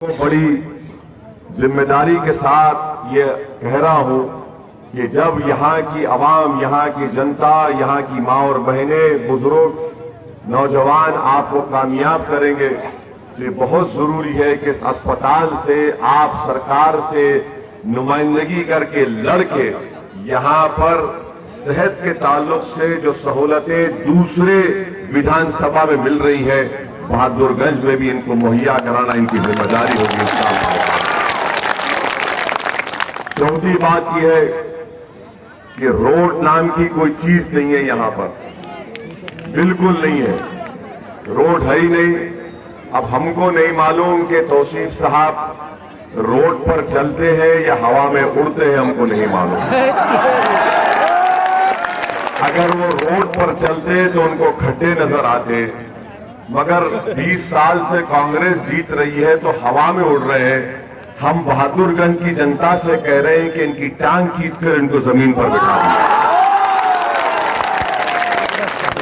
को बड़ी जिम्मेदारी के साथ ये कह रहा हूं कि जब यहाँ की आवाम, यहाँ की जनता, यहाँ की माँ और बहनें, बुजुर्ग, नौजवान आपको कामयाब करेंगे तो ये बहुत जरूरी है कि इस अस्पताल से, आप सरकार से नुमाइंदगी करके लड़के यहाँ पर सेहत के ताल्लुक से जो सहूलतें दूसरे विधानसभा में मिल रही है, बहादुरगंज में भी इनको मुहैया कराना इनकी जिम्मेदारी होगी। चौथी बात यह है कि रोड नाम की कोई चीज नहीं है यहाँ पर, बिल्कुल नहीं है, रोड है ही नहीं। अब हमको नहीं मालूम कि तौसीफ साहब रोड पर चलते हैं या हवा में उड़ते हैं, हमको नहीं मालूम। अगर वो रोड पर चलते तो उनको खड्डे नजर आते, मगर 20 साल से कांग्रेस जीत रही है तो हवा में उड़ रहे हैं। हम बहादुरगंज की जनता से कह रहे हैं कि इनकी टांग खींचकर इनको जमीन पर बिठा दें।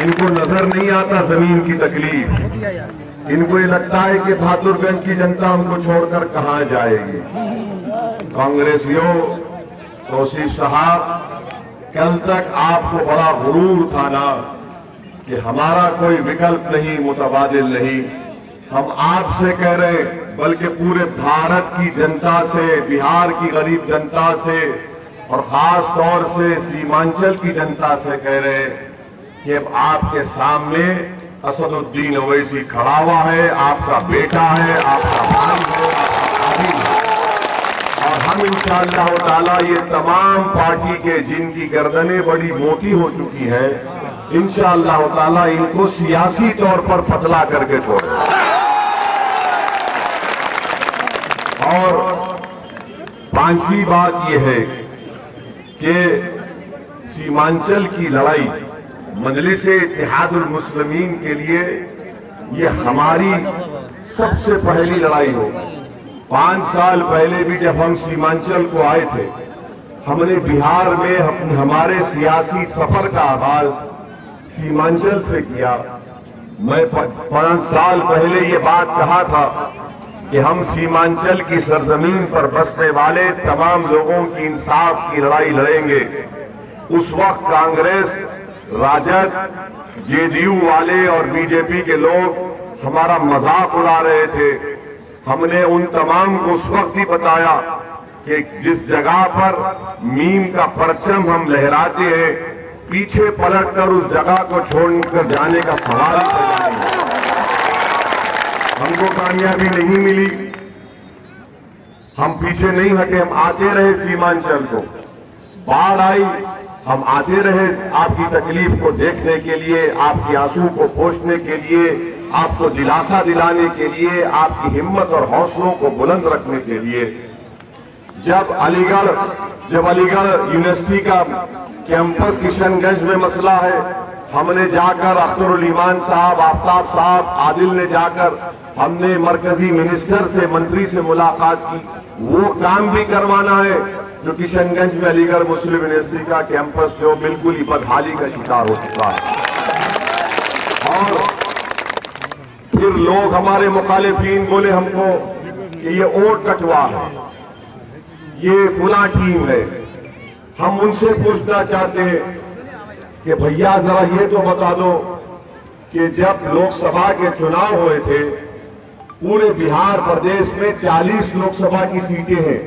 इनको नजर नहीं आता जमीन की तकलीफ, इनको ये लगता है कि बहादुरगंज की जनता हमको छोड़कर कहां जाएगी। कांग्रेसियों, तौसीफ साहब, कल तक आपको बड़ा गुरूर था ना कि हमारा कोई विकल्प नहीं, मुतबादिल नहीं। हम आपसे कह रहे हैं, बल्कि पूरे भारत की जनता से, बिहार की गरीब जनता से और खास तौर से सीमांचल की जनता से कह रहे हैं कि अब आपके सामने असदुद्दीन ओवैसी खड़ा हुआ है, आपका बेटा है, आपका भाई है, आपका भाई है। और हम इंशाअल्लाह ताला ये तमाम पार्टी के जिनकी गर्दनें बड़ी मोटी हो चुकी हैं, इंशाअल्लाह ताला इनको सियासी तौर पर पतला करके छोड़े। और पांचवी बात यह है कि सीमांचल की लड़ाई मजलिस-ए-इत्तेहादुल मुस्लिमीन के लिए ये हमारी सबसे पहली लड़ाई होगी। 5 साल पहले भी जब हम सीमांचल को आए थे, हमने बिहार में हमारे सियासी सफर का आगाज सीमांचल से किया। मैं 5 साल पहले ये बात कहा था कि हम सीमांचल की सरजमीन पर बसने वाले तमाम लोगों की इंसाफ की लड़ाई लड़ेंगे। उस वक्त कांग्रेस, राजद, जेडीयू वाले और बीजेपी के लोग हमारा मजाक उड़ा रहे थे। हमने उन तमाम को उस वक्त ही बताया कि जिस जगह पर मीम का परचम हम लहराते हैं, पीछे पलटकर उस जगह को छोड़कर जाने का सवाल ही पैदा नहीं है। हमको कामयाबी नहीं मिली, हम पीछे नहीं हटे, हम आते रहे सीमांचल को। बाढ़ आई, हम आते रहे आपकी तकलीफ को देखने के लिए, आपकी आंसू को पोंछने के लिए, आपको दिलासा दिलाने के लिए, आपकी हिम्मत और हौसलों को बुलंद रखने के लिए। जब अलीगढ़ यूनिवर्सिटी का कैंपस किशनगंज में मसला है, हमने जाकर अख्तरुल ईमान साहब, आफ्ताब साहब, आदिल ने जाकर हमने मरकजी मिनिस्टर से, मंत्री से मुलाकात की। वो काम भी करवाना है जो किशनगंज में अलीगढ़ मुस्लिम यूनिवर्सिटी का कैंपस जो बिल्कुल ही बदहाली का शिकार हो चुका है। और फिर लोग, हमारे मुखालिफिन बोले हमको कि ये वोट कटवा है, ये फुला टीम है। हम उनसे पूछना चाहते हैं कि भैया जरा ये तो बता दो कि जब लोकसभा के चुनाव हुए थे, पूरे बिहार प्रदेश में 40 लोकसभा की सीटें हैं,